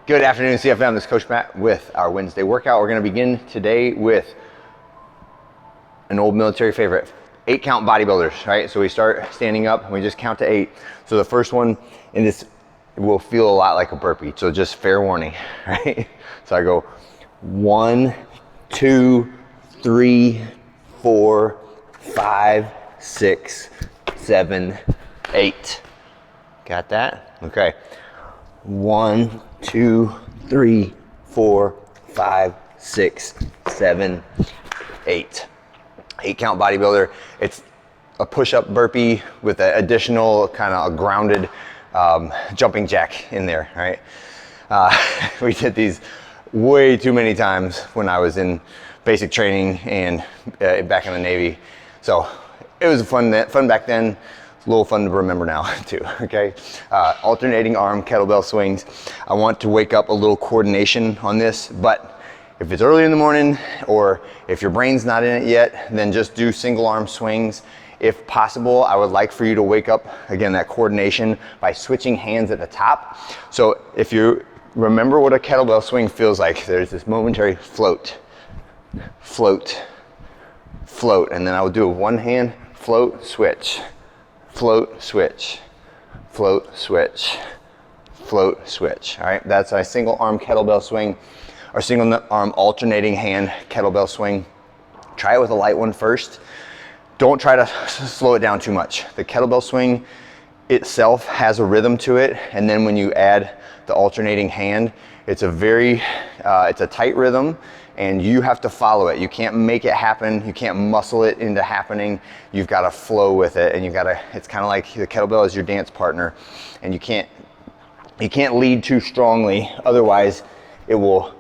Good afternoon, CFM. This is Coach Matt with our Wednesday workout. We're going to begin today with an old military favorite, 8-count bodybuilders, right? So we start standing up and we just count to 8. So the first one in this will feel a lot like a burpee. So just fair warning, right? So I go 1, 2, 3, 4, 5, 6, 7, 8. Got that? Okay. 1, 2, 3, 4, 5, 6, 7, 8. 8-count bodybuilder. It's a push-up burpee with an additional kind of a grounded jumping jack in there, right? We did these way too many times when I was in basic training and back in the Navy. So it was fun back then. It's a little fun to remember now too, okay? Alternating arm kettlebell swings. I want to wake up a little coordination on this, but if it's early in the morning or if your brain's not in it yet, then just do single arm swings. If possible, I would like for you to wake up, again, that coordination by switching hands at the top. So if you remember what a kettlebell swing feels like, there's this momentary float, float, float, and then I will do a one hand float, switch. Float, switch, float, switch, float, switch. All right, that's a single arm kettlebell swing or single arm alternating hand kettlebell swing. Try it with a light one first. Don't try to slow it down too much. The kettlebell swing itself has a rhythm to it, and then when you add the alternating hand, it's a tight rhythm, and you have to follow it. You can't make it happen. You can't muscle it into happening. You've got to flow with it, and it's kind of like the kettlebell is your dance partner, and you can't lead too strongly. Otherwise, you'll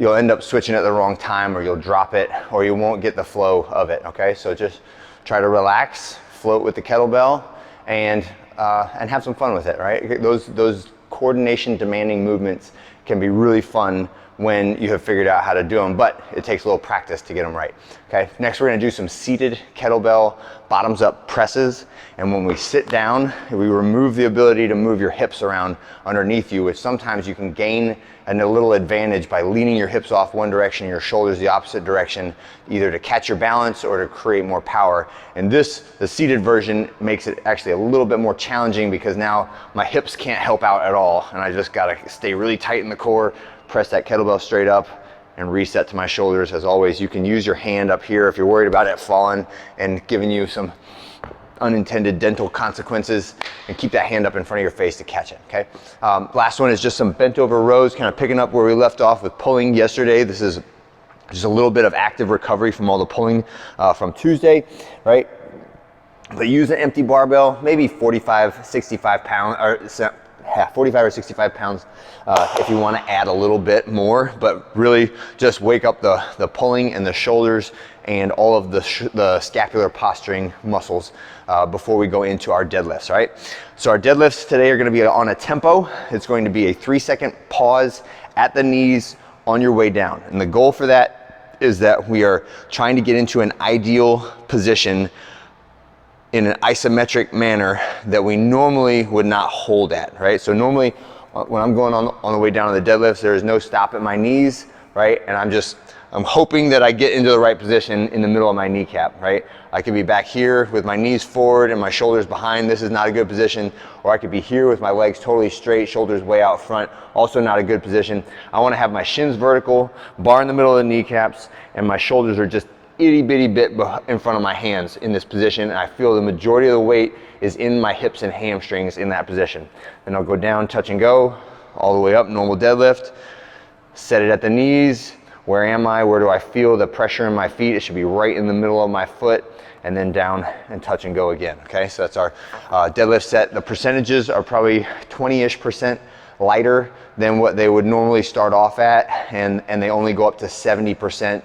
end up switching at the wrong time, or you'll drop it, or you won't get the flow of it. Okay, so just try to relax, float with the kettlebell, and have some fun with it. Right? Those coordination demanding movements can be really fun when you have figured out how to do them, but it takes a little practice to get them right. Okay, next we're gonna do some seated kettlebell bottoms up presses, and when we sit down, we remove the ability to move your hips around underneath you, which sometimes you can gain a little advantage by leaning your hips off one direction and your shoulders the opposite direction, either to catch your balance or to create more power. And the seated version makes it actually a little bit more challenging because now my hips can't help out at all, and I just gotta stay really tight in the core, press that kettlebell straight up, and reset to my shoulders. As always, you can use your hand up here if you're worried about it falling and giving you some unintended dental consequences, and keep that hand up in front of your face to catch it, okay? Last one is just some bent over rows, kind of picking up where we left off with pulling yesterday. This is just a little bit of active recovery from all the pulling from Tuesday, right? But use an empty barbell, maybe 45 or 65 pounds if you want to add a little bit more, but really just wake up the pulling and the shoulders and all of the scapular posturing muscles before we go into our deadlifts, right? So our deadlifts today are going to be on a tempo. It's going to be a 3-second pause at the knees on your way down. And the goal for that is that we are trying to get into an ideal position in an isometric manner that we normally would not hold at, right? So normally when I'm going on the way down on the deadlifts, there is no stop at my knees, right? And I'm hoping that I get into the right position in the middle of my kneecap, right? I could be back here with my knees forward and my shoulders behind. This is not a good position. Or I could be here with my legs totally straight, shoulders way out front. Also not a good position. I want to have my shins vertical, bar in the middle of the kneecaps, and my shoulders are just itty bitty bit in front of my hands in this position, and I feel the majority of the weight is in my hips and hamstrings in that position. Then I'll go down, touch and go, all the way up, normal deadlift, set it at the knees. Where am I? Where do I feel the pressure in my feet? It should be right in the middle of my foot, and then down and touch and go again, okay? So that's our deadlift set. The percentages are probably 20-ish% lighter than what they would normally start off at, and they only go up to 70%.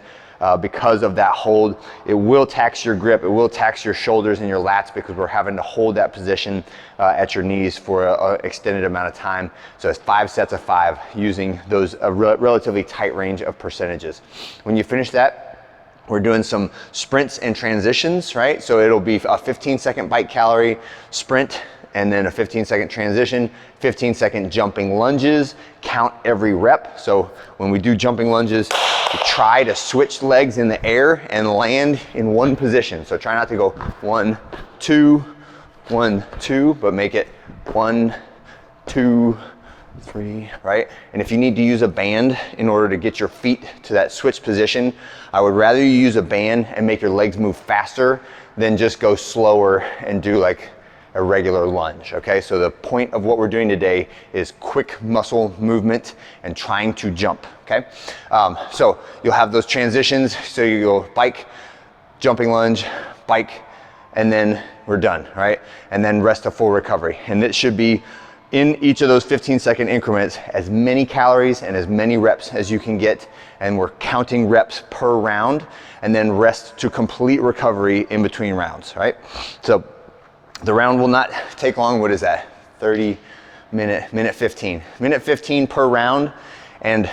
Because of that hold. It will tax your grip, it will tax your shoulders and your lats because we're having to hold that position at your knees for an extended amount of time. So it's 5 sets of 5 using those relatively tight range of percentages. When you finish that, we're doing some sprints and transitions, right? So it'll be a 15-second bite calorie sprint and then a 15-second transition, 15-second jumping lunges, count every rep. So when we do jumping lunges, we try to switch legs in the air and land in one position. So try not to go 1, 2, 1, 2, but make it 1, 2, 3, right? And if you need to use a band in order to get your feet to that switch position, I would rather you use a band and make your legs move faster than just go slower and do like a regular lunge, okay? So the point of what we're doing today is quick muscle movement and trying to jump, okay? So you'll have those transitions. So you go bike, jumping lunge, bike, and then we're done, right? And then rest a full recovery. And it should be in each of those 15-second increments, as many calories and as many reps as you can get, and we're counting reps per round, and then rest to complete recovery in between rounds, right? So the round will not take long. What is that? 30 minute 15. Minute 15 per round, and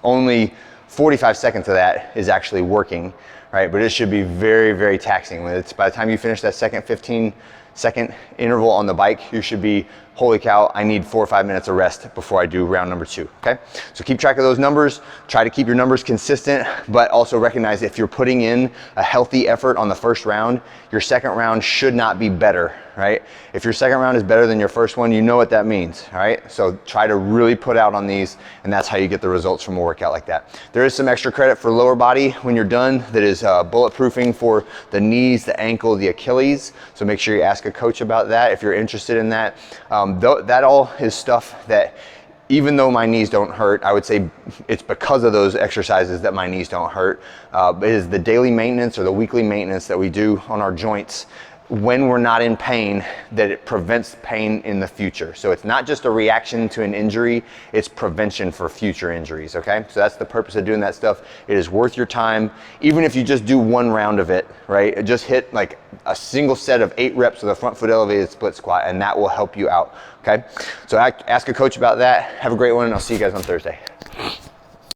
only 45 seconds of that is actually working, right? But it should be very, very taxing. By the time you finish that second 15-second interval on the bike, you should be, holy cow, I need 4 or 5 minutes of rest before I do round number 2, okay? So keep track of those numbers, try to keep your numbers consistent, but also recognize if you're putting in a healthy effort on the first round, your second round should not be better, right? If your second round is better than your first one, you know what that means, all right? So try to really put out on these, and that's how you get the results from a workout like that. There is some extra credit for lower body when you're done that is bulletproofing for the knees, the ankle, the Achilles, so make sure you ask a coach about that if you're interested in that. That all is stuff that, even though my knees don't hurt, I would say it's because of those exercises that my knees don't hurt. It is the daily maintenance or the weekly maintenance that we do on our joints when we're not in pain that it prevents pain in the future. So it's not just a reaction to an injury, it's prevention for future injuries, okay? So that's the purpose of doing that stuff. It is worth your time, even if you just do one round of it, right? Just hit like a single set of 8 reps with a front foot elevated split squat, and that will help you out, okay? So ask a coach about that. Have a great one, and I'll see you guys on Thursday.